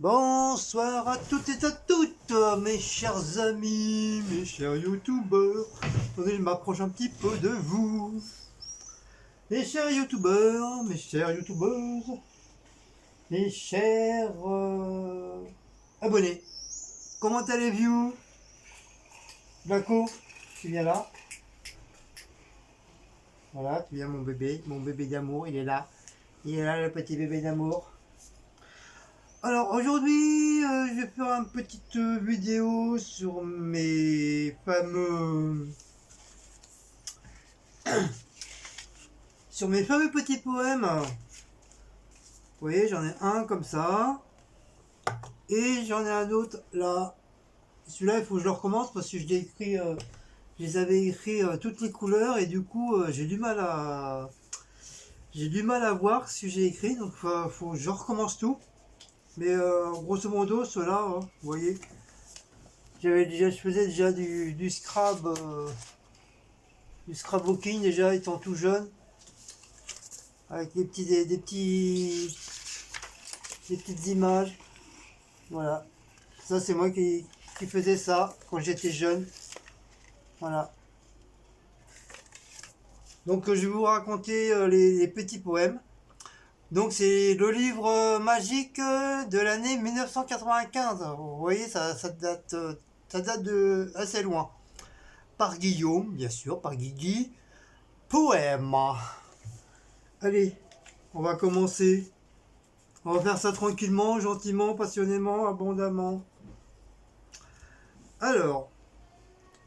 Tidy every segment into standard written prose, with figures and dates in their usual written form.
Bonsoir à toutes et à toutes, mes chers amis, mes chers youtubeurs. Attendez, je m'approche un petit peu de vous. Mes chers youtubeurs, mes chères youtubeuses, mes chers abonnés. Comment allez-vous? Blaco, tu viens là. Voilà, tu viens mon bébé d'amour, il est là. Il est là le petit bébé d'amour. Alors aujourd'hui, je vais faire une petite vidéo sur mes fameux petits poèmes. Vous voyez, j'en ai un comme ça et j'en ai un autre là. Celui-là, il faut que je le recommence parce que je les avais écrits toutes les couleurs et du coup, j'ai du mal à voir ce que j'ai écrit, donc faut que je recommence tout. Mais grosso modo, ceux-là, vous voyez, je faisais déjà du scrapbooking déjà étant tout jeune, avec des petites images. Voilà, ça c'est moi qui faisais ça quand j'étais jeune. Voilà. Donc je vais vous raconter les petits poèmes. Donc c'est le livre magique de l'année 1995. Vous voyez, ça date de assez loin. Par Guillaume, bien sûr, par Guigui. Poème. Allez, on va commencer. On va faire ça tranquillement, gentiment, passionnément, abondamment. Alors,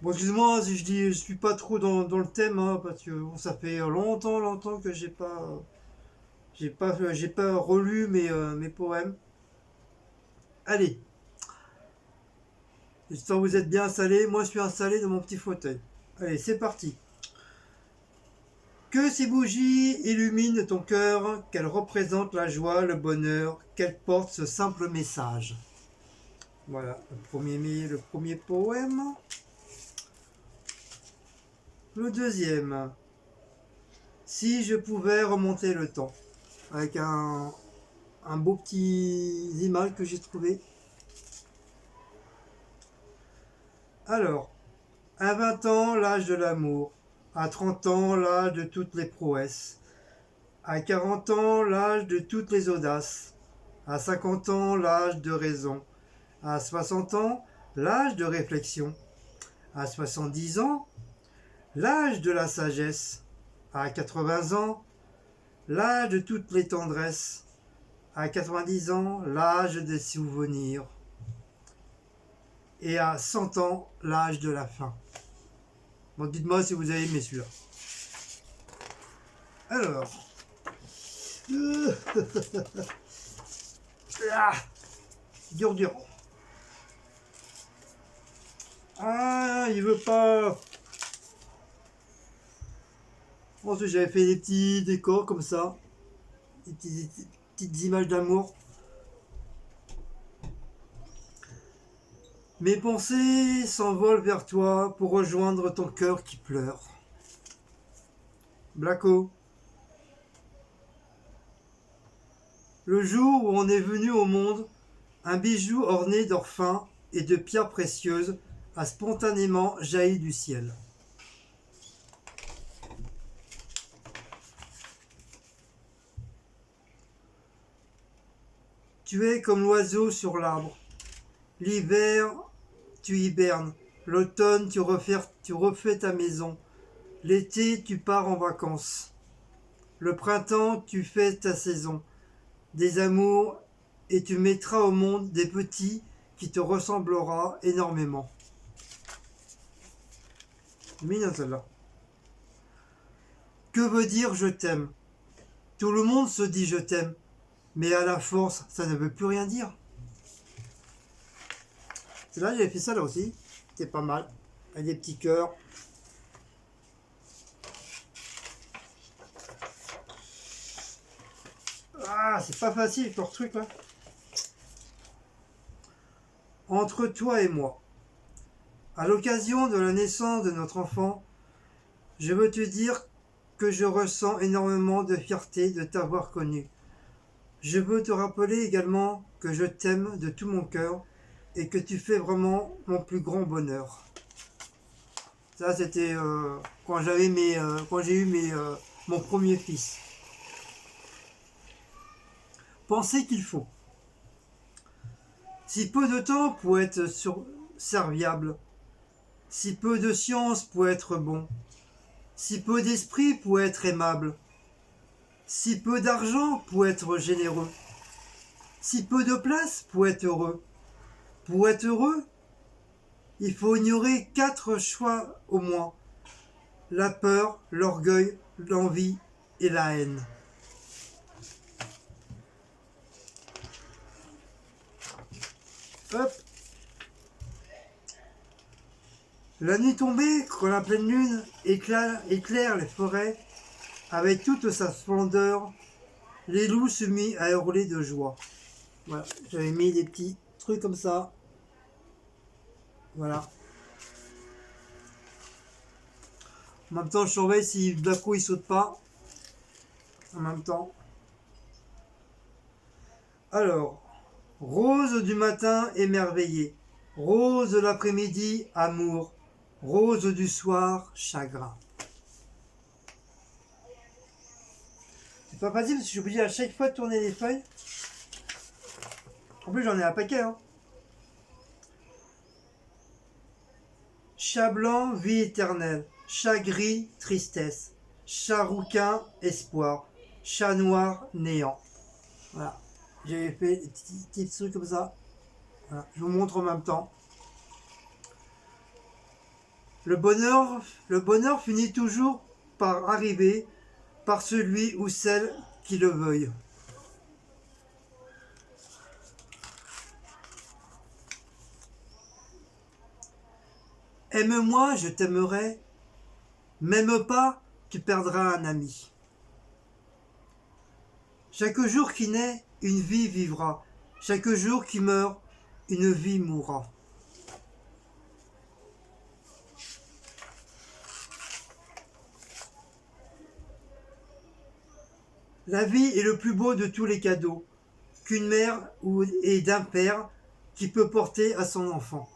bon, excuse-moi si je dis je suis pas trop dans le thème, hein, parce que bon, ça fait longtemps que j'ai pas relu mes poèmes. Allez, j'espère que vous êtes bien installés. Moi, je suis installé dans mon petit fauteuil. Allez, c'est parti. Que ces bougies illuminent ton cœur, qu'elles représentent la joie, le bonheur, qu'elles portent ce simple message. Voilà, le premier poème. Le deuxième. Si je pouvais remonter le temps. Avec un beau petit image que j'ai trouvé. Alors, à 20 ans, l'âge de l'amour. À 30 ans, l'âge de toutes les prouesses. À 40 ans, l'âge de toutes les audaces. À 50 ans, l'âge de raison. À 60 ans, l'âge de réflexion. À 70 ans, l'âge de la sagesse. À 80 ans, l'âge de toutes les tendresses. À 90 ans, l'âge des souvenirs. Et à 100 ans, l'âge de la fin. Donc dites-moi si vous avez aimé celui-là. Alors. Dur. Ah, il veut pas. Ensuite, j'avais fait des petits décors comme ça. Des petites images d'amour. Mes pensées s'envolent vers toi pour rejoindre ton cœur qui pleure. Blaco. Le jour où on est venu au monde, un bijou orné d'or fin et de pierres précieuses a spontanément jailli du ciel. Tu es comme l'oiseau sur l'arbre. L'hiver, tu hibernes. L'automne, tu refais ta maison. L'été, tu pars en vacances. Le printemps, tu fais ta saison. Des amours, et tu mettras au monde des petits qui te ressemblera énormément. Mignon celle-là. Que veut dire je t'aime? Tout le monde se dit je t'aime, mais à la force, ça ne veut plus rien dire. Celle-là, j'avais fait ça là aussi. C'était pas mal. Avec des petits cœurs. Ah, c'est pas facile leur truc là. Entre toi et moi. À l'occasion de la naissance de notre enfant, je veux te dire que je ressens énormément de fierté de t'avoir connu. Je veux te rappeler également que je t'aime de tout mon cœur et que tu fais vraiment mon plus grand bonheur. Ça, c'était quand j'ai eu mon premier fils. Penser qu'il faut. Si peu de temps pour être serviable, si peu de science pour être bon, si peu d'esprit pour être aimable, si peu d'argent pour être généreux, si peu de place pour être heureux. Pour être heureux, il faut ignorer 4 choix au moins. La peur, l'orgueil, l'envie et la haine. Hop. La nuit tombée, quand la pleine lune éclaire les forêts, avec toute sa splendeur, les loups se mirent à hurler de joie. Voilà, j'avais mis des petits trucs comme ça. Voilà. En même temps, je surveille si d'un coup il saute pas. En même temps. Alors, rose du matin émerveillée, rose de l'après-midi amour, rose du soir chagrin. C'est pas facile parce que je suis obligé à chaque fois de tourner les feuilles. En plus, j'en ai un paquet. Hein. Chat blanc, vie éternelle. Chat gris, tristesse. Chat rouquin, espoir. Chat noir, néant. Voilà. J'avais fait des petits trucs comme ça. Voilà. Je vous montre en même temps. Le bonheur finit toujours par arriver par celui ou celle qui le veuille. Aime-moi, je t'aimerai. M'aime pas, tu perdras un ami. Chaque jour qui naît, une vie vivra. Chaque jour qui meurt, une vie mourra. La vie est le plus beau de tous les cadeaux qu'une mère et d'un père qui peut porter à son enfant.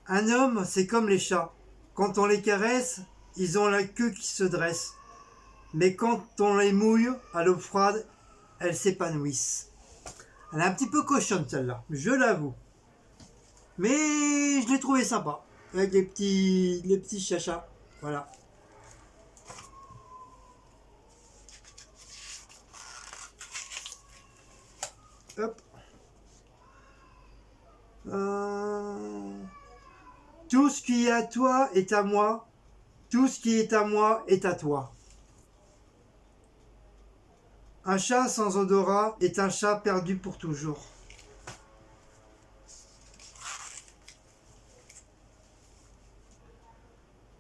Un homme, c'est comme les chats. Quand on les caresse, ils ont la queue qui se dresse. Mais quand on les mouille à l'eau froide, elles s'épanouissent. Elle est un petit peu cochonne celle-là, je l'avoue. Mais je l'ai trouvé sympa. Avec les petits chachas. Voilà. Hop. Tout ce qui est à toi est à moi. Tout ce qui est à moi est à toi. Un chat sans odorat est un chat perdu pour toujours.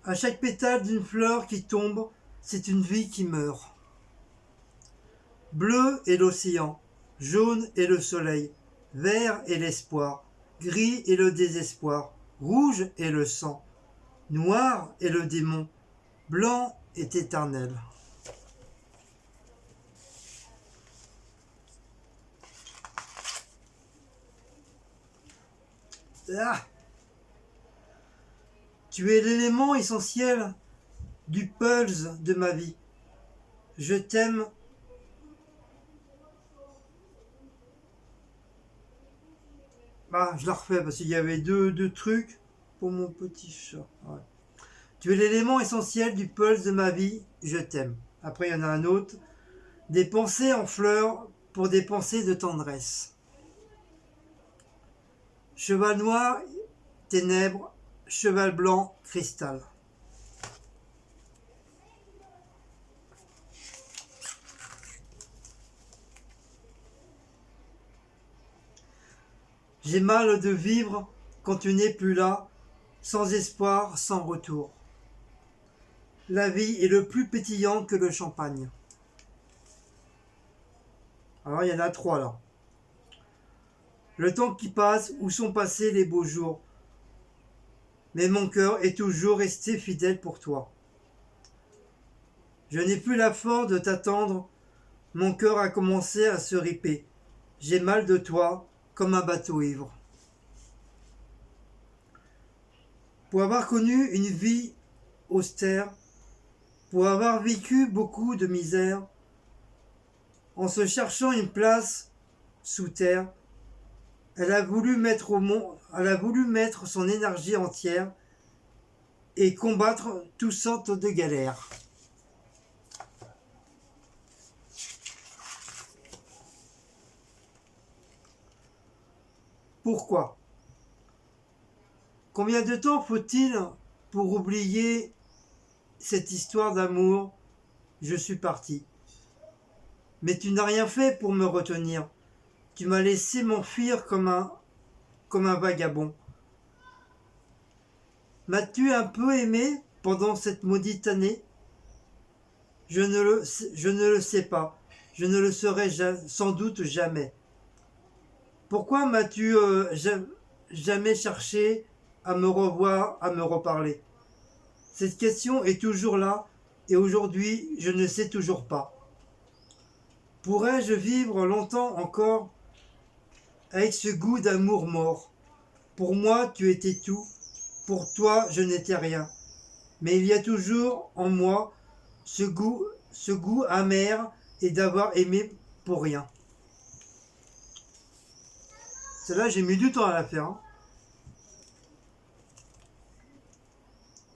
À chaque pétale d'une fleur qui tombe, c'est une vie qui meurt. Bleu est l'océan, jaune est le soleil, vert est l'espoir, gris est le désespoir, rouge est le sang, noir est le démon, blanc est éternel. Ah, tu es l'élément essentiel du pulse de ma vie. Je t'aime. Ah, je la refais parce qu'il y avait deux trucs pour mon petit chat. Ouais. Tu es l'élément essentiel du pulse de ma vie. Je t'aime. Après, il y en a un autre. Des pensées en fleurs pour des pensées de tendresse. Cheval noir, ténèbres. Cheval blanc, cristal. J'ai mal de vivre quand tu n'es plus là, sans espoir, sans retour. La vie est le plus pétillant que le champagne. Alors il y en a 3 là. Le temps qui passe, où sont passés les beaux jours. Mais mon cœur est toujours resté fidèle pour toi. Je n'ai plus la force de t'attendre mon cœur a commencé à se riper. J'ai mal de toi, comme un bateau ivre. Pour avoir connu une vie austère, pour avoir vécu beaucoup de misère, en se cherchant une place sous terre, elle a voulu mettre son énergie entière et combattre toutes sortes de galères. Pourquoi? Combien de temps faut-il pour oublier cette histoire d'amour? Je suis parti. Mais tu n'as rien fait pour me retenir. Tu m'as laissé m'enfuir comme un vagabond. M'as-tu un peu aimé pendant cette maudite année? Je ne le sais pas. Je ne le saurai sans doute jamais. Pourquoi m'as-tu jamais cherché à me revoir, à me reparler? Cette question est toujours là et aujourd'hui je ne sais toujours pas. Pourrais-je vivre longtemps encore avec ce goût d'amour mort? Pour moi tu étais tout, pour toi je n'étais rien. Mais il y a toujours en moi ce goût amer et d'avoir aimé pour rien. Celle-là, j'ai mis du temps à la faire. Hein.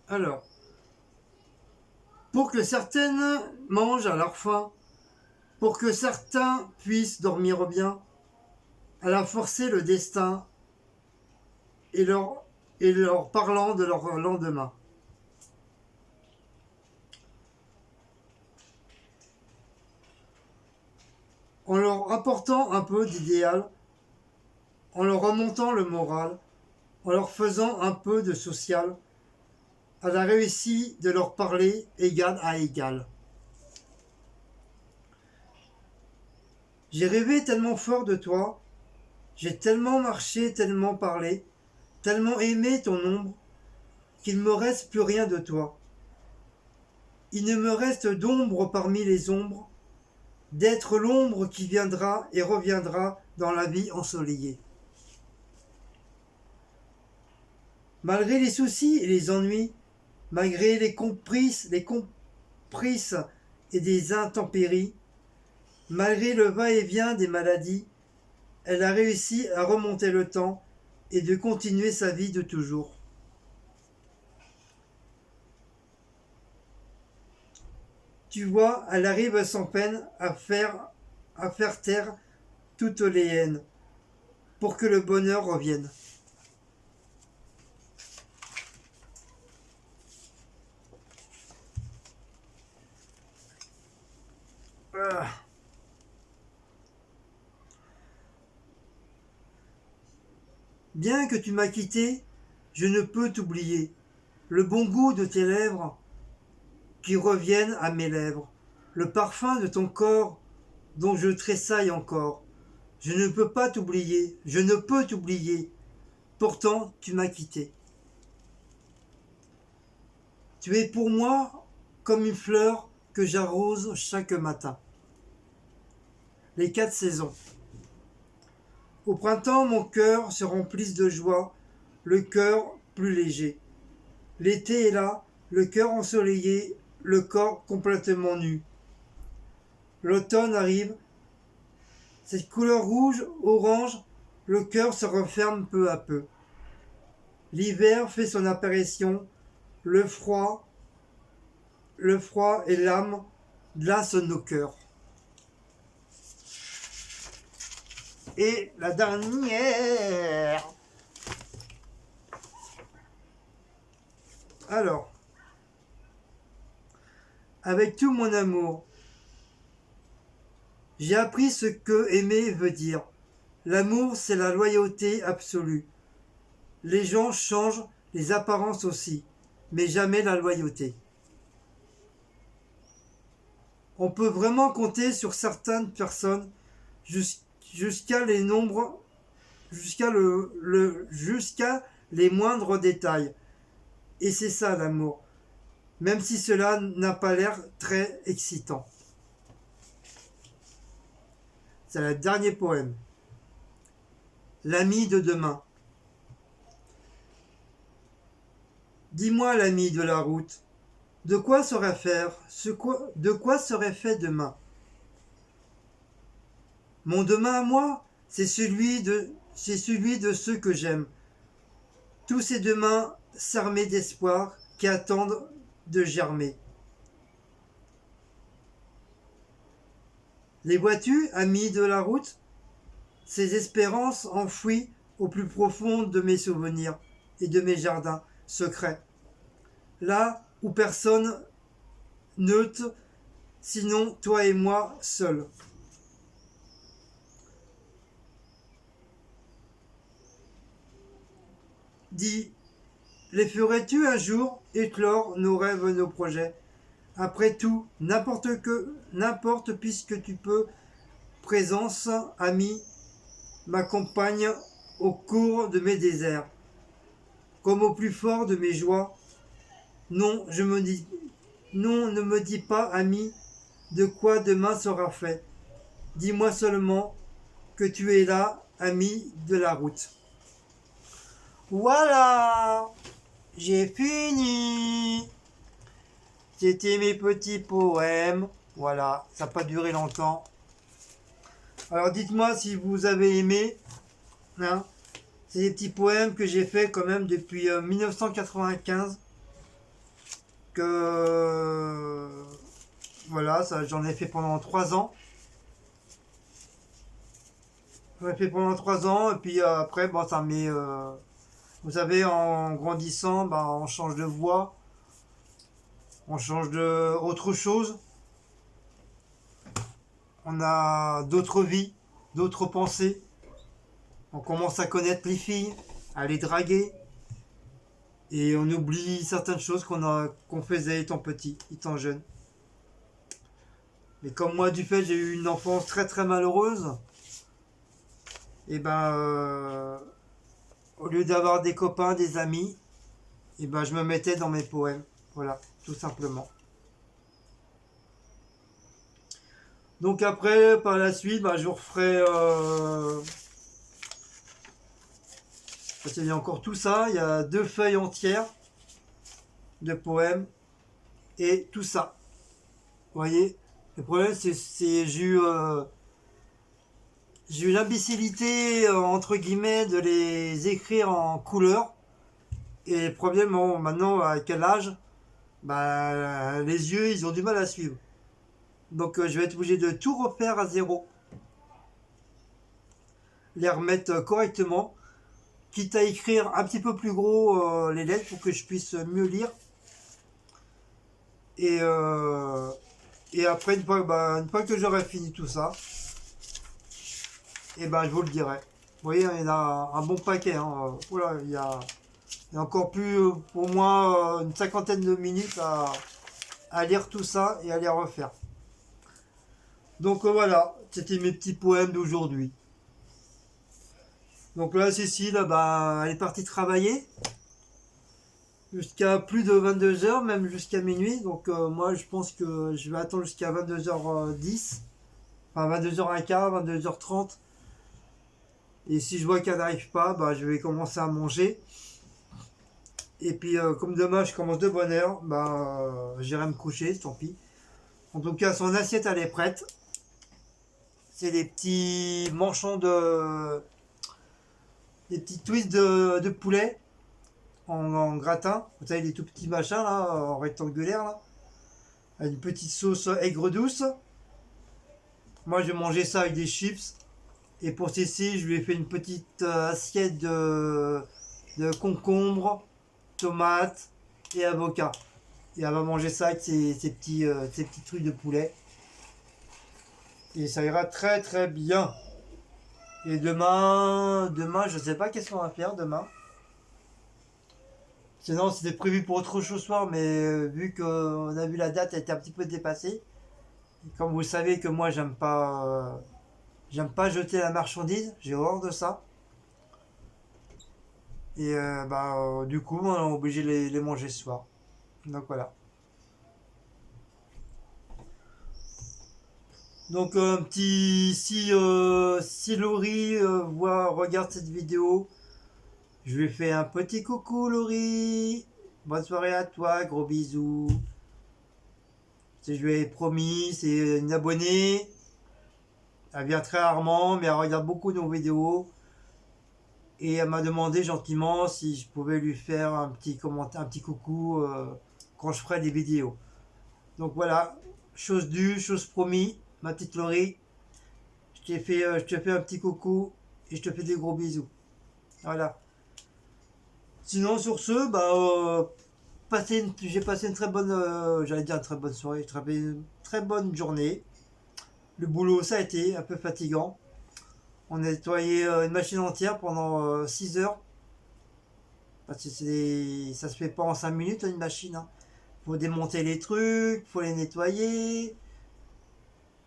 Alors, pour que certaines mangent à leur faim, pour que certains puissent dormir bien, elle a forcé le destin et leur parlant de leur lendemain. En leur apportant un peu d'idéal, en leur remontant le moral, en leur faisant un peu de social, elle a réussi de leur parler égal à égal. J'ai rêvé tellement fort de toi, j'ai tellement marché, tellement parlé, tellement aimé ton ombre, qu'il ne me reste plus rien de toi. Il ne me reste d'ombre parmi les ombres, d'être l'ombre qui viendra et reviendra dans la vie ensoleillée. Malgré les soucis et les ennuis, malgré les comprises et des intempéries, malgré le va-et-vient des maladies, elle a réussi à remonter le temps et de continuer sa vie de toujours. Tu vois, elle arrive sans peine à faire taire toutes les haines pour que le bonheur revienne. Ah. Bien que tu m'as quitté, je ne peux t'oublier. Le bon goût de tes lèvres qui reviennent à mes lèvres, le parfum de ton corps dont je tressaille encore. Je ne peux pas t'oublier, je ne peux t'oublier. Pourtant, tu m'as quitté. Tu es pour moi comme une fleur que j'arrose chaque matin. Les 4 saisons. Au printemps, mon cœur se remplisse de joie, le cœur plus léger. L'été est là, le cœur ensoleillé, le corps complètement nu. L'automne arrive, cette couleur rouge, orange, le cœur se referme peu à peu. L'hiver fait son apparition, le froid et l'âme glacent nos cœurs. Et la dernière. Alors, avec tout mon amour, j'ai appris ce que aimer veut dire. L'amour, c'est la loyauté absolue. Les gens changent, les apparences aussi, mais jamais la loyauté. On peut vraiment compter sur certaines personnes jusqu'à les nombres, jusqu'à les moindres détails. Et c'est ça l'amour, même si cela n'a pas l'air très excitant. C'est le dernier poème. L'ami de demain. Dis-moi, l'ami de la route, de quoi serait faire, de quoi serait fait demain? Mon demain à moi, c'est celui de ceux que j'aime. Tous ces demains s'armés d'espoir qui attendent de germer. Les vois-tu, amis de la route, ces espérances enfouies au plus profond de mes souvenirs et de mes jardins secrets, là où personne neutre, sinon toi et moi seuls. Dis, les ferais-tu un jour éclore nos rêves, nos projets? Après tout, n'importe puisque tu peux, présence, ami, m'accompagne au cours de mes déserts, comme au plus fort de mes joies. Non, non, ne me dis pas, ami, de quoi demain sera fait. Dis-moi seulement que tu es là, ami de la route. Voilà, j'ai fini. C'était mes petits poèmes. Voilà, ça n'a pas duré longtemps. Alors dites-moi si vous avez aimé. Hein. C'est des petits poèmes que j'ai fait quand même depuis 1995. Que voilà, ça, j'en ai fait pendant 3 ans. J'en ai fait pendant 3 ans et puis après, bon, ça met. Vous savez, en grandissant, bah, on change de voix, on change de autre chose. On a d'autres vies, d'autres pensées. On commence à connaître les filles, à les draguer. Et on oublie certaines choses qu'on faisait étant petit, étant jeune. Mais comme moi, du fait, j'ai eu une enfance très très malheureuse. Et ben, au lieu d'avoir des copains, des amis, et ben, je me mettais dans mes poèmes. Voilà, tout simplement. Donc après, par la suite, ben, je vous referai... parce qu'il y a encore tout ça. Il y a 2 feuilles entières de poèmes. Et tout ça. Vous voyez? Le problème, c'est j'ai eu l'imbécilité, entre guillemets, de les écrire en couleur. Et le problème, bon, maintenant, à quel âge, bah, les yeux, ils ont du mal à suivre. Donc, je vais être obligé de tout refaire à zéro. Les remettre correctement. Quitte à écrire un petit peu plus gros les lettres pour que je puisse mieux lire. Et, euh, et après, une fois que j'aurai fini tout ça, et ben, je vous le dirai. Vous voyez, il y en a un bon paquet. Hein. Oula, il y a encore plus, au moins, une cinquantaine de minutes à lire tout ça et à les refaire. Donc voilà, c'était mes petits poèmes d'aujourd'hui. Donc là, Cécile, bah, elle est partie travailler jusqu'à plus de 22 h, même jusqu'à minuit. Donc moi, je pense que je vais attendre jusqu'à 22 h 10, enfin 22 h 15, 22 h 30. Et si je vois qu'elle n'arrive pas, bah, je vais commencer à manger. Et puis, comme demain je commence de bonne heure, bah, j'irai me coucher, tant pis. En tout cas, son assiette, elle est prête. C'est des petits manchons des petits twists de poulet en gratin. Vous savez, les tout petits machins, là, en rectangulaire, là. Avec une petite sauce aigre douce. Moi, je vais manger ça avec des chips. Et pour Cécile, je lui ai fait une petite assiette de concombre, tomates et avocats. Et elle va manger ça avec ces petits trucs de poulet. Et ça ira très très bien. Et demain, je sais pas qu'est-ce qu'on va faire demain. Sinon, c'était prévu pour autre chose ce soir, mais vu qu'on a vu la date, elle était un petit peu dépassée. Et comme vous savez que moi, j'aime pas jeter la marchandise, j'ai horreur de ça. Et du coup, on est obligé de les manger ce soir. Donc voilà. Donc un petit si Laurie regarde cette vidéo, je lui fais un petit coucou Laurie. Bonne soirée à toi, gros bisous. Je lui ai promis, c'est une abonnée. Elle vient très rarement, mais elle regarde beaucoup nos vidéos. Et elle m'a demandé gentiment si je pouvais lui faire un petit commentaire, un petit coucou quand je ferai des vidéos. Donc voilà, chose due, chose promis, ma petite Laurie. Je te fais un petit coucou et je te fais des gros bisous. Voilà. Sinon sur ce, j'ai passé une très bonne, j'allais dire une très bonne soirée, une très bonne journée. Le boulot, ça a été un peu fatigant. On a nettoyé une machine entière pendant 6 heures. Parce que ça se fait pas en 5 minutes une machine, hein. Faut démonter les trucs, faut les nettoyer.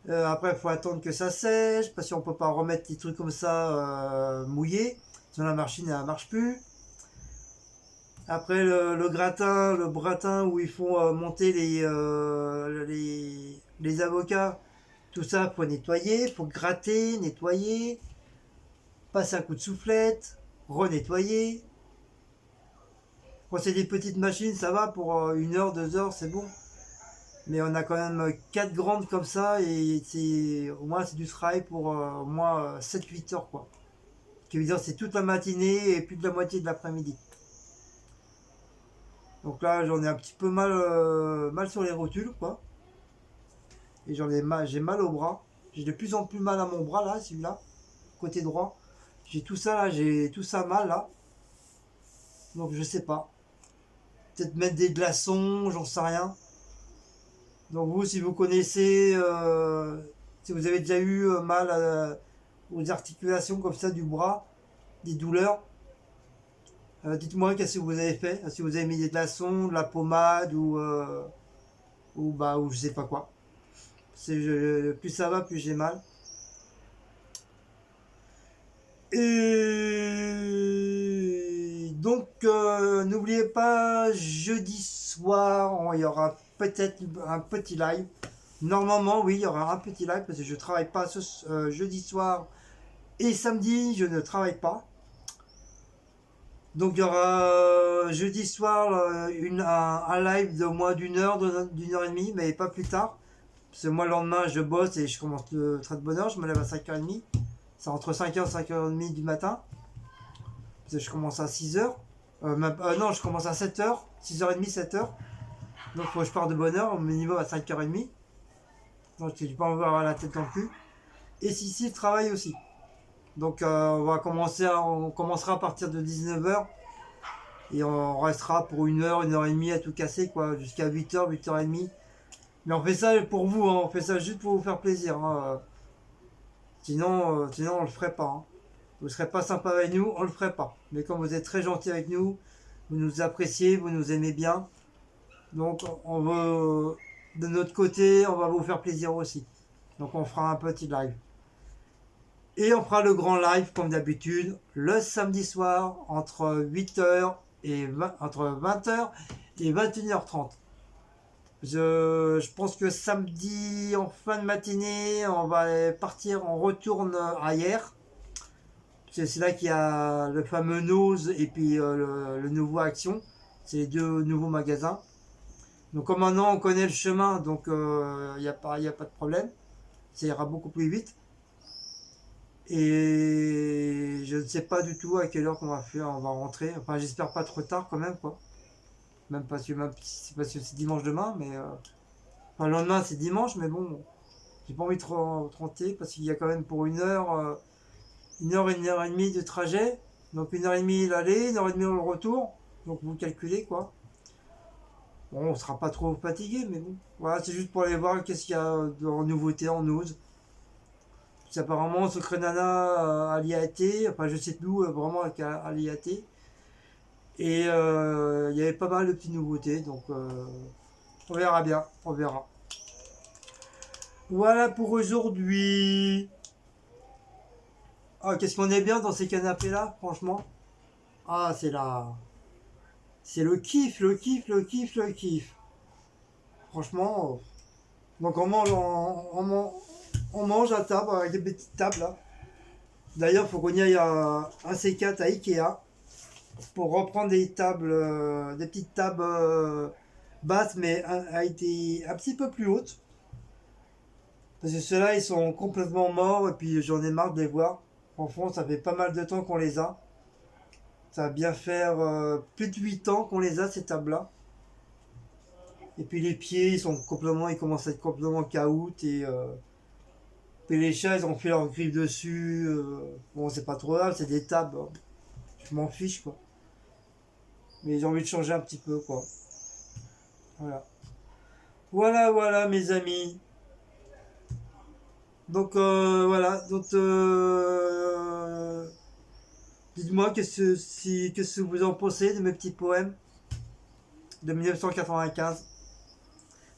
Après, faut attendre que ça sèche, parce qu'on peut pas remettre des trucs comme ça mouillés. Sinon la machine elle marche plus. Après le gratin où ils font monter les avocats, tout ça faut nettoyer, faut gratter, nettoyer, passer un coup de soufflette, renettoyer. Quand c'est des petites machines, ça va pour 1 heure, 2 heures, c'est bon. Mais on a quand même 4 grandes comme ça et au moins c'est du travail pour au moins 7-8 heures quoi. Ce qui veut dire c'est toute la matinée et plus de la moitié de l'après-midi. Donc là j'en ai un petit peu mal sur les rotules quoi. Et j'ai mal au bras. J'ai de plus en plus mal à mon bras là, celui-là, côté droit. J'ai tout ça là, j'ai tout ça mal là. Donc je sais pas. Peut-être mettre des glaçons, j'en sais rien. Donc vous, si vous connaissez, si vous avez déjà eu mal aux articulations comme ça du bras, des douleurs, dites-moi qu'est-ce que vous avez fait. Si vous avez mis des glaçons, de la pommade ou je sais pas quoi. Plus ça va, plus j'ai mal. Et donc n'oubliez pas, jeudi soir, il y aura peut-être un petit live. Normalement, oui, il y aura un petit live parce que je travaille pas jeudi soir et samedi, je ne travaille pas. Donc il y aura jeudi soir un live de moins d'une heure et demie, mais pas plus tard. Parce que moi, le lendemain, je bosse et je commence le très de bonne heure. Je me lève à 5h30. C'est entre 5h et 5h30 du matin. Parce que je commence à 6h. Non, je commence à 7h. 6h30, 7h. Donc faut que je pars de bonne heure, au minimum à 5h30. Donc je n'ai pas envie d'avoir la tête non plus. Et si le travail aussi. Donc on commencera à partir de 19h. Et on restera pour 1 heure et demie à tout casser, quoi, jusqu'à 8h, 8h30. Mais on fait ça pour vous, hein, on fait ça juste pour vous faire plaisir, hein. Sinon, on le ferait pas, hein. Vous ne serez pas sympa avec nous, on le ferait pas. Mais comme vous êtes très gentil avec nous, vous nous appréciez, vous nous aimez bien. Donc on veut, de notre côté, on va vous faire plaisir aussi. Donc on fera un petit live. Et on fera le grand live comme d'habitude le samedi soir entre 8h et entre 20h et 21h30. Je pense que samedi en fin de matinée, on va partir, on retourne à hier. C'est là qu'il y a le fameux Nose et puis le nouveau Action. C'est les deux nouveaux magasins. Donc comme maintenant on connaît le chemin, donc il n'y a pas de problème. Ça ira beaucoup plus vite. Et je ne sais pas du tout à quelle heure on va rentrer. Enfin j'espère pas trop tard quand même quoi. Même si c'est dimanche demain, mais enfin le lendemain c'est dimanche, mais bon, j'ai pas envie de rentrer parce qu'il y a quand même pour 1 heure, 1 heure et demie de trajet. Donc 1 heure et demie l'aller, 1 heure et demie le retour. Donc vous calculez quoi. Bon, on sera pas trop fatigué, mais bon. Voilà, c'est juste pour aller voir qu'est-ce qu'il y a de nouveauté en news. Puis apparemment, Secret Nana a été, enfin je sais plus vraiment à été. Et il y avait pas mal de petites nouveautés, donc on verra bien, on verra. Voilà pour aujourd'hui. Ah, qu'est-ce qu'on est bien dans ces canapés-là, franchement. Ah, c'est le kiff, le kiff, le kiff, le kiff. Franchement, donc on mange On mange à table avec des petites tables là. D'ailleurs, il faut qu'on y aille à un C4 à Ikea pour reprendre des tables, des petites tables basses, mais un petit peu plus hautes. Parce que ceux-là, ils sont complètement morts et puis j'en ai marre de les voir. Franchement, ça fait pas mal de temps qu'on les a. Ça va bien faire plus de 8 ans qu'on les a, ces tables-là. Et puis les pieds, ils commencent à être complètement caout puis les chats, ils ont fait leurs griffes dessus. Bon, c'est pas trop grave, c'est des tables. Je m'en fiche, quoi. Mais j'ai envie de changer un petit peu, quoi. Voilà. Voilà, voilà, mes amis. Donc, voilà. Donc, dites-moi qu'est-ce que vous en pensez de mes petits poèmes de 1995.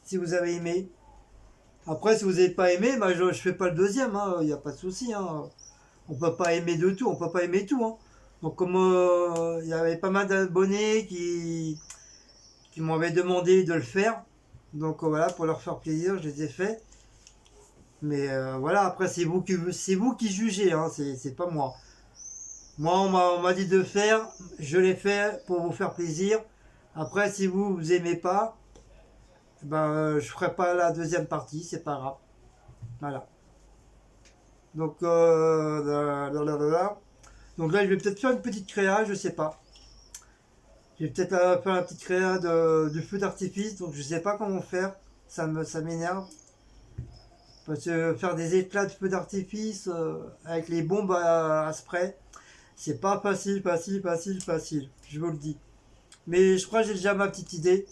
Si vous avez aimé. Après, si vous n'avez pas aimé, bah, je fais pas le deuxième. Il n'y a pas de souci. On peut pas aimer de tout. On peut pas aimer tout. Donc, comme il y avait pas mal d'abonnés qui m'avaient demandé de le faire. Donc voilà, pour leur faire plaisir, je les ai fait. Mais voilà, après c'est vous qui jugez, c'est pas moi. Moi, on m'a dit de faire, je l'ai fait pour vous faire plaisir. Après, si vous aimez pas, ben je ferai pas la deuxième partie, c'est pas grave. Voilà. Donc donc là, je vais peut-être faire une petite créa, je sais pas. Je vais peut-être faire une petite créa de feu d'artifice, donc je sais pas comment faire. Ça m'énerve. Parce que faire des éclats de feu d'artifice avec les bombes à spray, c'est pas facile, facile, facile, facile. Je vous le dis. Mais je crois que j'ai déjà ma petite idée.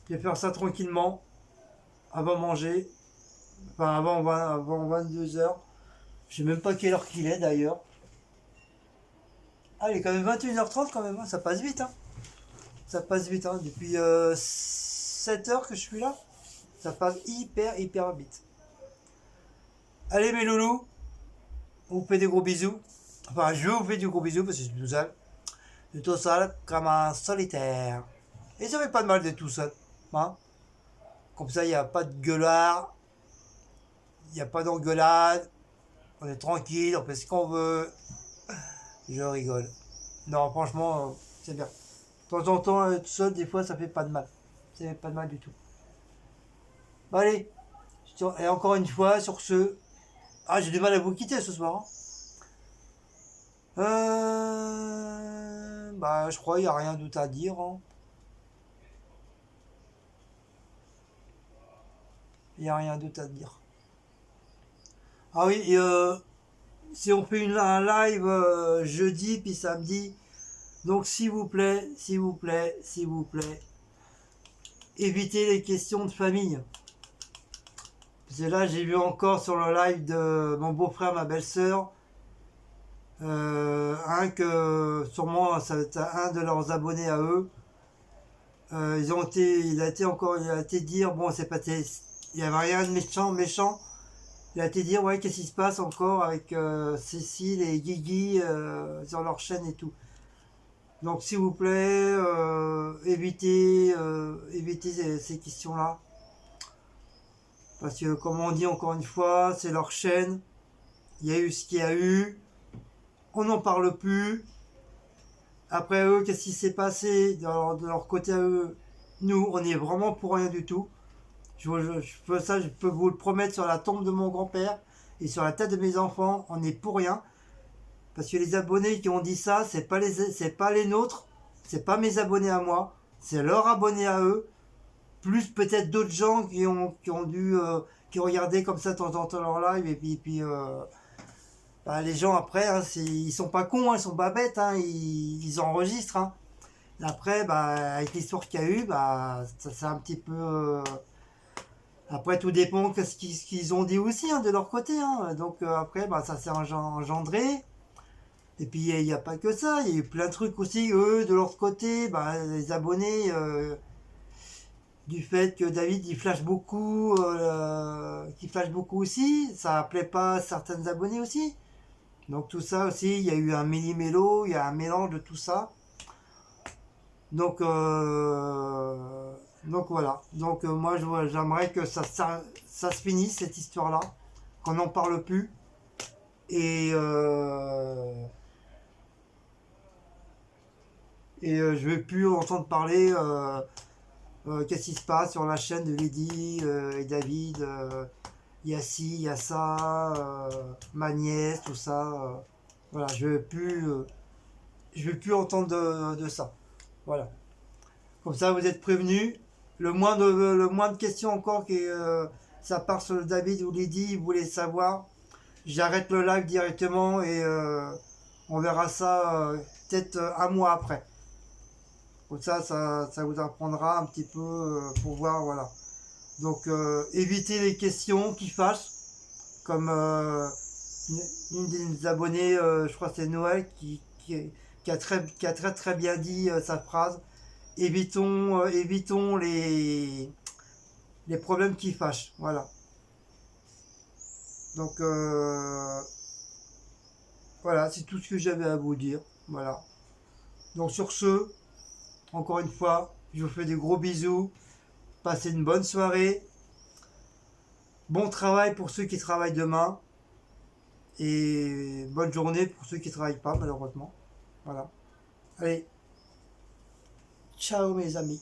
Je vais faire ça tranquillement, avant manger. Enfin, avant 22 h. Je sais même pas quelle heure qu'il est d'ailleurs. Ah, il est quand même 21h30 quand même, ça passe vite. Ça passe vite, depuis 7 heures que je suis là. Ça passe hyper, hyper vite. Allez mes loulous, on vous fait des gros bisous. Enfin, je vous fais du gros bisous parce que je suis tout seul. Je suis tout seul comme un solitaire. Et ça fait pas de mal d'être tout seul. Hein. Comme ça, il n'y a pas de gueulard. Il n'y a pas d'engueulade. On est tranquille, on fait ce qu'on veut. Je rigole. Non, franchement, c'est bien. De temps en temps, tout seul, des fois, ça fait pas de mal. Ça fait pas de mal du tout. Bon, allez. Et encore une fois, sur ce. Ah, j'ai du mal à vous quitter ce soir. Bah, je crois qu'il n'y a rien d'autre à dire. Il n'y a rien d'autre à dire. Ah oui, et si on fait un live jeudi puis samedi, donc s'il vous plaît, s'il vous plaît, s'il vous plaît, évitez les questions de famille. Parce que là, j'ai vu encore sur le live de mon beau-frère, ma belle-sœur, sûrement ça va être un de leurs abonnés à eux. Il a été dire, bon, c'est pas, il y avait rien de méchant. Il a été dire, ouais, qu'est-ce qui se passe encore avec Cécile et Guigui sur leur chaîne et tout. Donc, s'il vous plaît, évitez ces questions-là. Parce que, comme on dit encore une fois, c'est leur chaîne. Il y a eu ce qu'il y a eu. On n'en parle plus. Après eux, qu'est-ce qui s'est passé de leur côté à eux? Nous, on est vraiment pour rien du tout. Je peux vous le promettre sur la tombe de mon grand-père et sur la tête de mes enfants, on est pour rien. Parce que les abonnés qui ont dit ça, c'est pas les nôtres, c'est pas mes abonnés à moi, c'est leurs abonnés à eux, plus peut-être d'autres gens qui regardaient comme ça de temps en temps leur live et puis bah, les gens après, ils sont pas cons, ils sont pas bêtes, ils enregistrent. Et après, bah, avec l'histoire qu'il y a eu, bah, ça c'est un petit peu. Après, tout dépend de ce qu'ils ont dit aussi de leur côté. Donc après, bah, ça s'est engendré. Et puis il n'y a pas que ça, il y a eu plein de trucs aussi, eux, de leur côté, bah, les abonnés, du fait que David qu'il flash beaucoup aussi, ça plaît pas à certains abonnés aussi. Donc tout ça aussi, il y a eu un méli-mélo, il y a un mélange de tout ça. Donc, donc voilà. Donc moi j'aimerais que ça se finisse cette histoire-là, qu'on n'en parle plus. Et, je ne veux plus entendre parler qu'est-ce qui se passe sur la chaîne de Lydie et David. Il y a ci, il y a ça, ma nièce, tout ça. Voilà, je veux plus entendre de ça. Voilà. Comme ça, vous êtes prévenus. Le moins de questions encore que ça part sur David ou Lydie, vous voulez savoir, j'arrête le live directement et on verra ça peut-être un mois après. Comme ça vous apprendra un petit peu pour voir, voilà. Donc, évitez les questions qui fâchent, comme une des abonnés, je crois que c'est Noël, qui a très très bien dit sa phrase. Évitons les problèmes qui fâchent. Voilà. Donc, voilà, c'est tout ce que j'avais à vous dire. Voilà. Donc, sur ce, encore une fois, je vous fais des gros bisous. Passez une bonne soirée. Bon travail pour ceux qui travaillent demain. Et bonne journée pour ceux qui ne travaillent pas, malheureusement. Voilà. Allez, ciao mes amis.